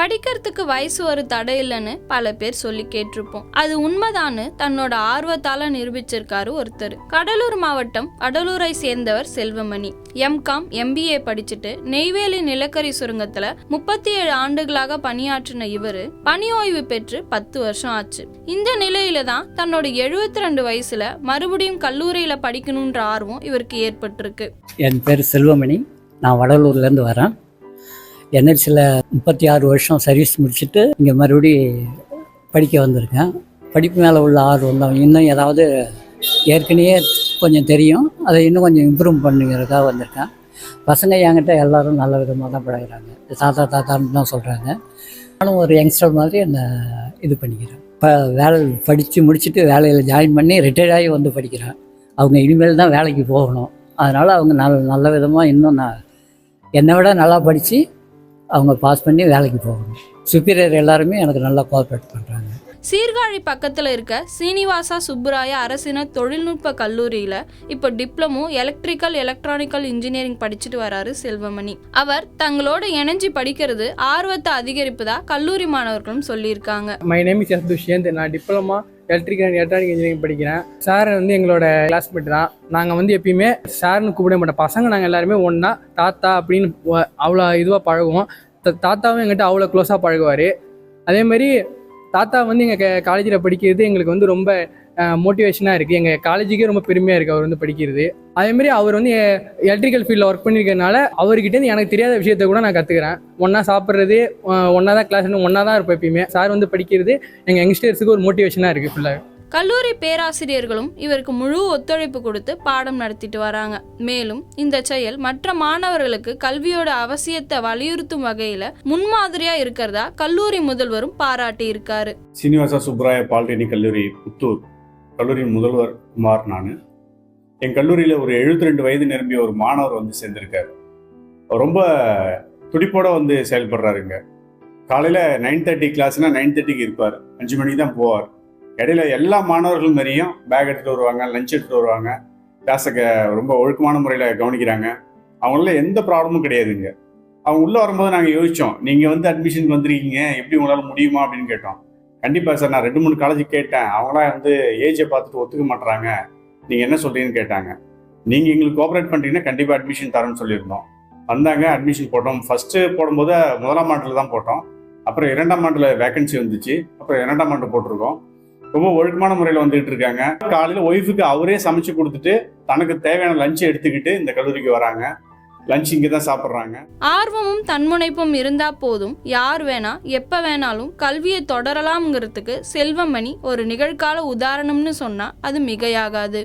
படிக்கிறதுக்கு வயசு ஒரு தடை இல்லைன்னு பல பேர் சொல்லி கேட்டிருப்போம். அது உண்மைதான்னு தன்னோட ஆர்வத்தால நிரூபிச்சிருக்காரு ஒருத்தர். கடலூர் மாவட்டம் கடலூரை சேர்ந்தவர் செல்வமணி. எம்காம் MBA படிச்சுட்டு நெய்வேலி நிலக்கரி சுரங்கத்துல 37 ஆண்டுகளாக பணியாற்றின இவரு பணி ஓய்வு பெற்று 10 வருஷம் ஆச்சு. இந்த நிலையில தான் தன்னோட 72 வயசுல மறுபடியும் கல்லூரியில படிக்கணும்ன்ற ஆர்வம் இவருக்கு ஏற்பட்டிருக்கு. என் பேர் செல்வமணி. நான் வடலூர்லேருந்து வரேன். NLCயில் 36 வருஷம் சர்வீஸ் முடிச்சுட்டு இங்கே மறுபடி படிக்க வந்திருக்கேன். படிப்பு மேலே உள்ள ஆர்வம் தான். இன்னும் ஏதாவது ஏற்கனவே கொஞ்சம் தெரியும், அதை இன்னும் கொஞ்சம் இம்ப்ரூவ் பண்ணுங்கிறதுக்காக வந்திருக்கேன். பசங்க என்கிட்ட எல்லோரும் நல்ல விதமாக தான் பழகிறாங்க. தாத்தான்னு தான் சொல்கிறாங்க. நானும் ஒரு யங்ஸ்டர் மாதிரி என்னை இது பண்ணிக்கிறேன். இப்போ வேலை படித்து முடிச்சுட்டு வேலையில் ஜாயின் பண்ணி ரிட்டையர்ட் ஆகி வந்து படிக்கிறேன். அவங்க இனிமேல் தான் வேலைக்கு போகணும். அதனால் அவங்க நல்ல விதமாக இன்னும் நான் என்னை விட நல்லா படித்து அவங்க பாஸ் பண்ணி வேலைக்கு போகணும். சுப்பீரியர் எல்லாருமே எனக்கு நல்லா கோஆப்ரேட் பண்ணுறாங்க. சீர்காழி பக்கத்தில் இருக்க சீனிவாசா சுப்புராய அரசினர் தொழில்நுட்ப கல்லூரியில் இப்போ டிப்ளமோ எலக்ட்ரிக்கல் எலக்ட்ரானிக்கல் இன்ஜினியரிங் படிச்சுட்டு வராரு செல்வமணி. அவர் தங்களோட இணைஞ்சி படிக்கிறது ஆர்வத்தை அதிகரிப்பதா கல்லூரி மாணவர்களும் சொல்லியிருக்காங்க. My name is S Dushyanth. நான் diploma electrical and electronic engineering படிக்கிறேன். சார் எங்களோட கிளாஸ்மேட் தான். நாங்கள் எப்பயுமே சார்னு கூப்பிட மாட்டோம். பசங்க நாங்கள் எல்லாருமே ஒன்றா தாத்தா அப்படின்னு அவ்வளோ இதுவாக பழகுவோம். தாத்தாவும் எங்கிட்ட அவ்வளோ க்ளோஸாக பழகுவார். அதேமாதிரி தாத்தா எங்கள் காலேஜில் படிக்கிறது எங்களுக்கு ரொம்ப மோட்டிவேஷனாக இருக்குது. எங்கள் காலேஜுக்கே ரொம்ப பெருமையாக இருக்குது அவர் படிக்கிறது. அதேமாதிரி அவர் எலக்ட்ரிக்கல் ஃபீல்டில் ஒர்க் பண்ணியிருக்கனால அவர்கிட்ட எனக்கு தெரியாத விஷயத்த கூட நான் கற்றுக்கிறேன். ஒன்றா சாப்பிட்றது, ஒன்றா தான் கிளாஸ், ஒன்றா தான் இருப்போம் எப்பயுமே. சார் படிக்கிறது எங்கள் யங்ஸ்டர்ஸுக்கு ஒரு மோட்டிவேஷனாக இருக்குது ஃபுல்லாக. கல்லூரி பேராசிரியர்களும் இவருக்கு முழு ஒத்துழைப்பு கொடுத்து பாடம் நடத்திட்டு வராங்க. மேலும் இந்த செயல் மற்ற மாணவர்களுக்கு கல்வியோட அவசியத்தை வலியுறுத்தும் வகையில முன்மாதிரியா இருக்கிறதா கல்லூரி முதல்வரும் பாராட்டி இருக்காரு. சீனிவாசா சுப்புராய பாலிடெக்னிக் கல்லூரி புத்தூர் கல்லூரியின் முதல்வர் குமார். நான் என் கல்லூரியில் ஒரு 72 வயது நிரம்பிய ஒரு மாணவர் சேர்ந்திருக்காரு. ரொம்ப துடிப்போட செயல்படுறாருங்க. காலையில் 9:30 கிளாஸ்னா 9:30க்கு இருப்பார். 5 மணிக்கு தான் போவார். இடையில எல்லா மாணவர்கள் மாதிரியும் பேக் எடுத்துகிட்டு வருவாங்க, லஞ்ச் எடுத்துகிட்டு வருவாங்க. கிளாஸை ரொம்ப ஒழுக்கமான முறையில் கவனிக்கிறாங்க. அவங்களால எந்த ப்ராப்ளமும் கிடையாதுங்க. அவங்க உள்ளே வரும்போது நாங்கள் யோசித்தோம், நீங்கள் அட்மிஷனுக்கு வந்திருக்கீங்க, எப்படி உங்களால் முடியுமா அப்படின்னு கேட்டோம். கண்டிப்பாக சார், நான் 2-3 காலேஜ் கேட்டேன். அவங்களாம் ஏஜை பார்த்துட்டு ஒத்துக்க மாட்டுறாங்க, நீங்கள் என்ன சொல்கிறீங்கன்னு கேட்டாங்க. நீங்கள் எங்களுக்கு கோஆப்ரேட் பண்ணுறீங்கன்னா கண்டிப்பாக அட்மிஷன் தரேன்னு சொல்லியிருந்தோம். வந்தாங்க, அட்மிஷன் போட்டோம். ஃபஸ்ட்டு போடும்போது 1ஆம் ஆண்டில் தான் போட்டோம். அப்புறம் 2ஆம் ஆண்டில் வேகன்சி வந்துச்சு. அப்புறம் 2ஆம் ஆண்டு போட்டிருக்கோம். ரொம்ப ஒழுக்கமான முறையில் வந்துகிட்டு இருக்காங்க. காலையில் ஒய்ஃபுக்கு அவரே சமைச்சு கொடுத்துட்டு தனக்கு தேவையான லஞ்சை எடுத்துக்கிட்டு இந்த கல்லூரிக்கு வராங்க. லஞ்ச் இங்கே தான் சாப்பிட்றாங்க. ஆர்வமும் தன்முனைப்பும் இருந்தா போதும், யார் வேணா எப்ப வேணாலும் கல்வியை தொடரலாம்ங்கிறதுக்கு செல்வமணி ஒரு நிகழ்கால உதாரணம்னு சொன்னா அது மிகையாகாது.